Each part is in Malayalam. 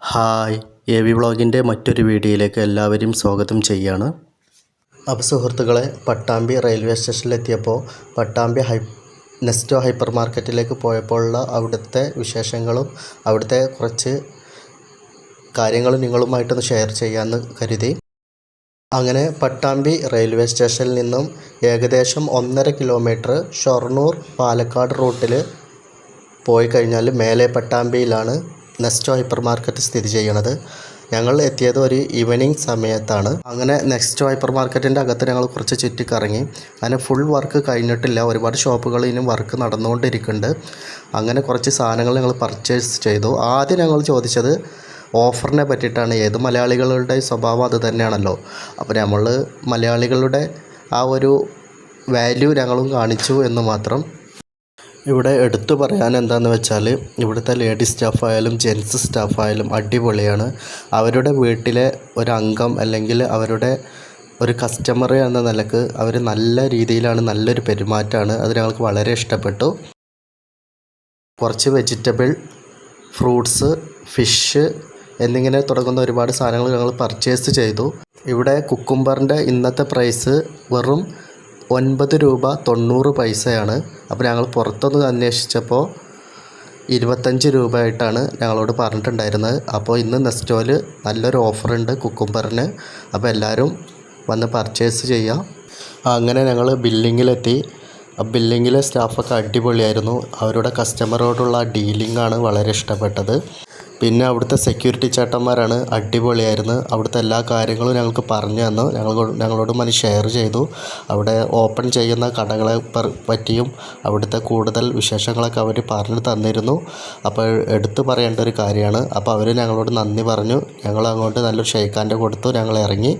ഹായ്, എ വി വ്ളോഗിൻ്റെ മറ്റൊരു വീഡിയോയിലേക്ക് എല്ലാവരെയും സ്വാഗതം ചെയ്യാണ്. അപ്പോൾ സുഹൃത്തുക്കളെ, പട്ടാമ്പി റെയിൽവേ സ്റ്റേഷനിലെത്തിയപ്പോൾ പട്ടാമ്പി നെസ്റ്റോ ഹൈപ്പർ മാർക്കറ്റിലേക്ക് പോയപ്പോഴുള്ള അവിടുത്തെ വിശേഷങ്ങളും അവിടുത്തെ കുറച്ച് കാര്യങ്ങളും നിങ്ങളുമായിട്ടൊന്ന് ഷെയർ ചെയ്യാമെന്ന് കരുതി. അങ്ങനെ പട്ടാമ്പി റെയിൽവേ സ്റ്റേഷനിൽ നിന്നും ഏകദേശം 1.5 കിലോമീറ്റർ ഷൊർണൂർ പാലക്കാട് റൂട്ടിൽ പോയി കഴിഞ്ഞാൽ മേലെ പട്ടാമ്പിയിലാണ് നെസ്റ്റോ ഹൈപ്പർ മാർക്കറ്റ് സ്ഥിതി ചെയ്യണത്. ഞങ്ങൾ എത്തിയത് ഒരു ഈവനിങ് സമയത്താണ്. അങ്ങനെ നെസ്റ്റോ ഹൈപ്പർ മാർക്കറ്റിൻ്റെ അകത്ത് ഞങ്ങൾ കുറച്ച് ചുറ്റിക്കറങ്ങി. അതിന് ഫുൾ വർക്ക് കഴിഞ്ഞിട്ടില്ല, ഒരുപാട് ഷോപ്പുകൾ ഇനിയും വർക്ക് നടന്നുകൊണ്ടിരിക്കുന്നുണ്ട്. അങ്ങനെ കുറച്ച് സാധനങ്ങൾ ഞങ്ങൾ പർച്ചേസ് ചെയ്തു. ആദ്യം ഞങ്ങൾ ചോദിച്ചത് ഓഫറിനെ പറ്റിയിട്ടാണ്. ഏത് മലയാളികളുടെ സ്വഭാവം അത് തന്നെയാണല്ലോ. അപ്പോൾ നമ്മൾ മലയാളികളുടെ ആ ഒരു വാല്യൂ ഞങ്ങളും കാണിച്ചു എന്ന് മാത്രം. ഇവിടെ എടുത്തു പറയാൻ എന്താണെന്ന് വെച്ചാൽ ഇവിടുത്തെ ലേഡീസ് സ്റ്റാഫായാലും ജെൻസ് സ്റ്റാഫായാലും അടിപൊളിയാണ്. അവരുടെ വീട്ടിലെ ഒരംഗം അല്ലെങ്കിൽ അവരുടെ ഒരു കസ്റ്റമർ എന്ന നിലക്ക് അവർ നല്ല രീതിയിലാണ്, നല്ലൊരു പെരുമാറ്റമാണ്. അത് ഞങ്ങൾക്ക് വളരെ ഇഷ്ടപ്പെട്ടു. കുറച്ച് വെജിറ്റബിൾ, ഫ്രൂട്ട്സ്, ഫിഷ് എന്നിങ്ങനെ തുടങ്ങുന്ന ഒരുപാട് സാധനങ്ങൾ ഞങ്ങൾ പർച്ചേസ് ചെയ്തു. ഇവിടെ കുക്കുംബറിൻ്റെ ഇന്നത്തെ പ്രൈസ് വെറും 9 രൂപ 90 പൈസയാണ്. അപ്പോൾ ഞങ്ങൾ പുറത്തൊന്ന് അന്വേഷിച്ചപ്പോൾ 25 രൂപയായിട്ടാണ് ഞങ്ങളോട് പറഞ്ഞിട്ടുണ്ടായിരുന്നത്. അപ്പോൾ ഇന്ന് നെസ്റ്റോയിൽ നല്ലൊരു ഓഫറുണ്ട് കുക്കുംബറിന്. അപ്പോൾ എല്ലാവരും വന്ന് പർച്ചേസ് ചെയ്യാം. അങ്ങനെ ഞങ്ങൾ ബില്ലിങ്ങിലെത്തി. ബില്ലിങ്ങിലെ സ്റ്റാഫൊക്കെ അടിപൊളിയായിരുന്നു. അവരുടെ കസ്റ്റമറോടുള്ള ഡീലിംഗാണ് വളരെ ഇഷ്ടപ്പെട്ടത്. പിന്നെ അവിടുത്തെ സെക്യൂരിറ്റി ചേട്ടന്മാരാണ് അടിപൊളിയായിരുന്നു. അവിടുത്തെ എല്ലാ കാര്യങ്ങളും ഞങ്ങൾക്ക് പറഞ്ഞു തന്നു. ഞങ്ങളോടും അത് ഷെയർ ചെയ്തു. അവിടെ ഓപ്പൺ ചെയ്യുന്ന കടകളെ പറ്റിയും അവിടുത്തെ കൂടുതൽ വിശേഷങ്ങളൊക്കെ അവർ പറഞ്ഞു തന്നിരുന്നു. അപ്പോൾ എടുത്തു പറയേണ്ട ഒരു കാര്യമാണ്. അപ്പോൾ അവർ ഞങ്ങളോട് നന്ദി പറഞ്ഞു. ഞങ്ങൾ അങ്ങോട്ട് നല്ലൊരു ഷെയ്ക്ക് ഹാൻഡ് കൊടുത്തു. ഞങ്ങൾ ഇറങ്ങി.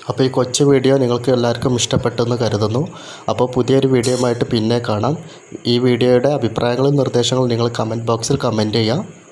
അപ്പോൾ ഈ കൊച്ചു വീഡിയോ നിങ്ങൾക്ക് എല്ലാവർക്കും ഇഷ്ടപ്പെട്ടെന്ന് കരുതുന്നു. അപ്പോൾ പുതിയൊരു വീഡിയോയുമായിട്ട് പിന്നെ കാണാം. ഈ വീഡിയോയുടെ അഭിപ്രായങ്ങളും നിർദ്ദേശങ്ങളും നിങ്ങൾ കമൻറ്റ് ബോക്സിൽ കമൻറ്റ് ചെയ്യുക.